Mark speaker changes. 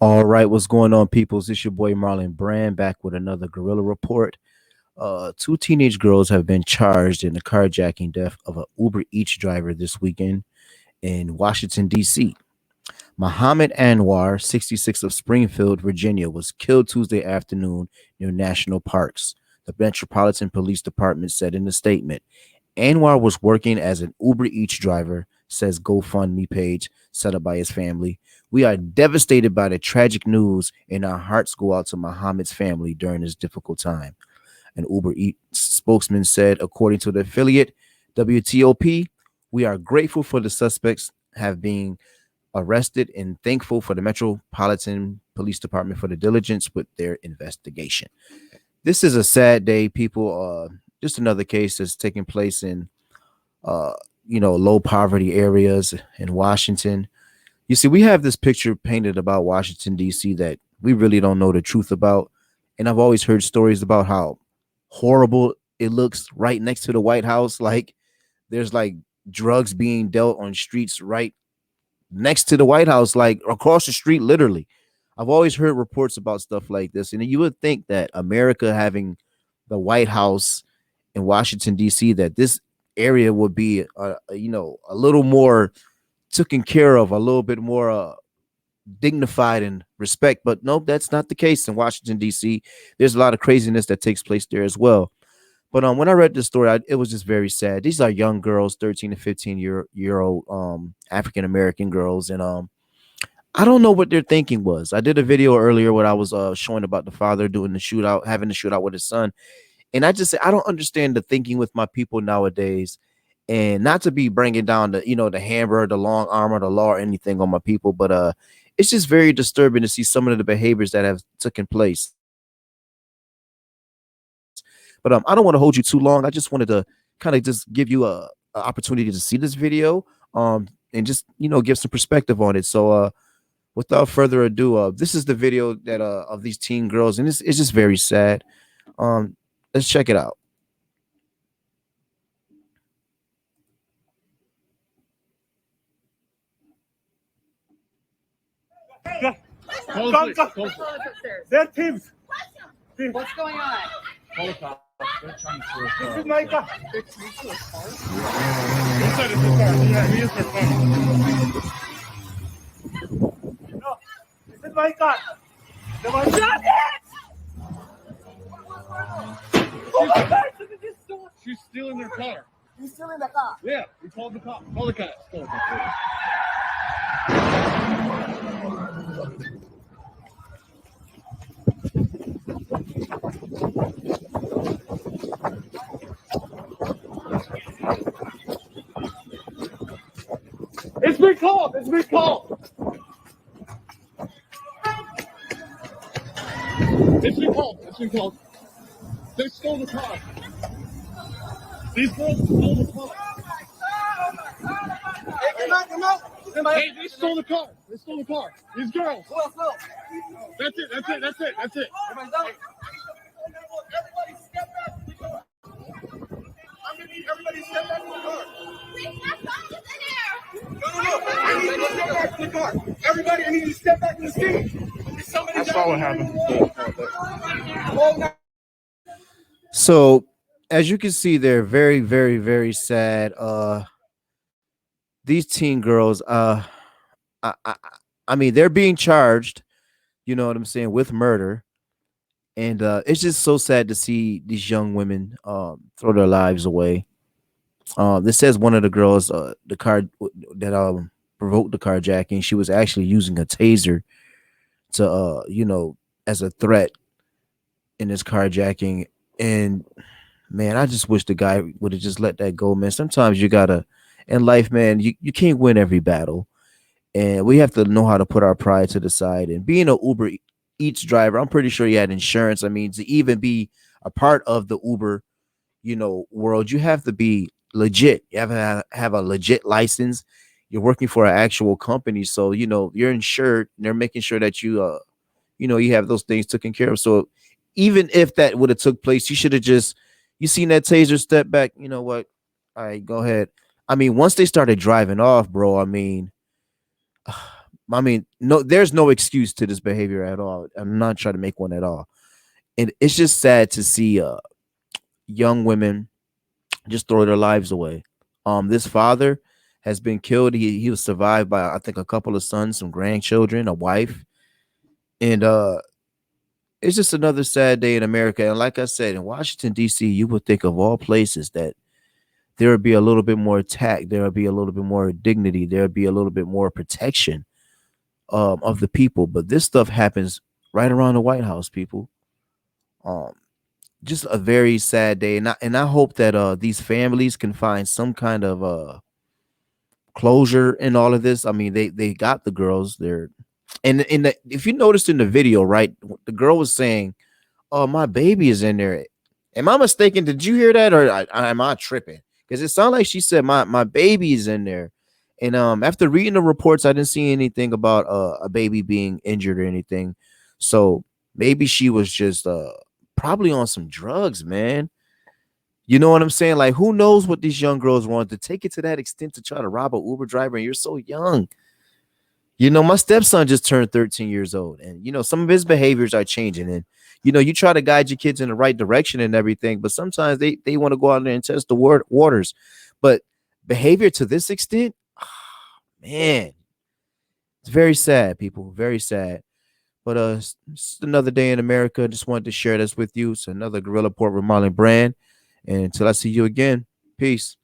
Speaker 1: All right, what's going on, peoples? It's your boy Marlon Brand back with another Gorilla Report. Two teenage girls have been charged in the carjacking death of an Uber Eats driver this weekend in Washington, D.C. Muhammad Anwar, 66 of Springfield, Virginia, was killed Tuesday afternoon near national parks. The Metropolitan Police Department said in a statement. Anwar was working as an Uber Eats driver, says GoFundMe page set up by his family. We are devastated by the tragic news, and our hearts go out to Muhammad's family during this difficult time. An Uber Eats spokesman said, according to the affiliate WTOP, we are grateful for the suspects have been arrested and thankful for the Metropolitan Police Department for the diligence with their investigation. This is a sad day, people. Just another case that's taking place in uh low poverty areas in Washington. You see, we have this picture painted about Washington D.C. that we really don't know the truth about, and I've always heard stories about how horrible it looks right next to the White House. Like there's like drugs being dealt on streets right next to the White House, like across the street, literally. I've always heard reports about stuff like this, and you would think that America having the White House in Washington D.C. that this area would be, a little more taken care of, a little bit more dignified and respect. But nope, that's not the case in Washington D.C. There's a lot of craziness that takes place there as well. But when I read this story, it was just very sad. These are young girls, 13 to 15 year old African American girls, and I don't know what their thinking was. I did a video earlier where I was showing about the father doing the shootout, having the shootout with his son, and I just say I don't understand the thinking with my people nowadays. And not to be bringing down the hammer, the long arm, or the law, or anything on my people, but it's just very disturbing to see some of the behaviors that have taken place. But I don't want to hold you too long. I just wanted to kind of just give you a opportunity to see this video, and just give some perspective on it. So without further ado, this is the video that of these teen girls, and it's just very sad. Let's check it out.
Speaker 2: Come, come. They're thieves.
Speaker 3: What's going on?
Speaker 2: This is my car. Inside is the car. Yeah, he is the car. No, this is my car. The one shot it! Oh my God!
Speaker 4: She's stealing their car.
Speaker 3: He's still in the car.
Speaker 4: Yeah, we called the cop. Call the cops. Call the cops.
Speaker 2: It's been called. It's been called.
Speaker 4: It's been called. It's been called. They stole the car. These girls stole the car.
Speaker 3: Hey, come out.
Speaker 4: Hey, they stole the car. They stole the car. These girls. That's it. That's it. That's it. That's it.
Speaker 2: Everybody step back to the car. I'm gonna need everybody step back to the car. No. I need you to step back to the car. Everybody, I need you to step back to the scene.
Speaker 4: I saw what happened.
Speaker 1: So as you can see, they're very, very, very sad. These teen girls, I, I, I mean, they're being charged. You know what I'm saying, with murder, and it's just so sad to see these young women throw their lives away. This says one of the girls, the car that provoked the carjacking, she was actually using a taser to, as a threat in this carjacking. And man, I just wish the guy would have just let that go, man. Sometimes you gotta, in life, man, you can't win every battle. And we have to know how to put our pride to the side. And being an Uber Eats driver, I'm pretty sure he had insurance. I mean, to even be a part of the Uber, world, you have to be legit. You have to have a legit license. You're working for an actual company, so you're insured. And they're making sure that you have those things taken care of. So even if that would have took place, you should have you seen that taser step back. You know what? All right, go ahead. I mean, once they started driving off, bro, I mean, I mean, no, there's no excuse to this behavior at all. I'm not trying to make one at all. And it's just sad to see young women just throw their lives away. This father has been killed. He was survived by I think a couple of sons, some grandchildren, a wife, and it's just another sad day in America. And like I said, in Washington D.C., you would think of all places that there would be a little bit more tact, there would be a little bit more dignity, there would be a little bit more protection of the people. But this stuff happens right around the White House, people. Um, just a very sad day, and I hope that these families can find some kind of closure in all of this. I mean, they got the girls there, and if you noticed in the video, right, the girl was saying, "Oh, my baby is in there." Am I mistaken? Did you hear that, or am I tripping? Because it sounded like she said my baby is in there. And after reading the reports, I didn't see anything about a baby being injured or anything. So maybe she was just probably on some drugs, man. You know what I'm saying? Like, who knows what these young girls want to take it to that extent to try to rob an Uber driver, and you're so young. You know, my stepson just turned 13 years old, and some of his behaviors are changing. And you try to guide your kids in the right direction and everything, but sometimes they want to go out there and test the waters. But behavior to this extent, man, it's very sad, people. Very sad. But it's another day in America. Just wanted to share this with you. It's another Gorilla Report with Marlon Brand. And until I see you again, peace.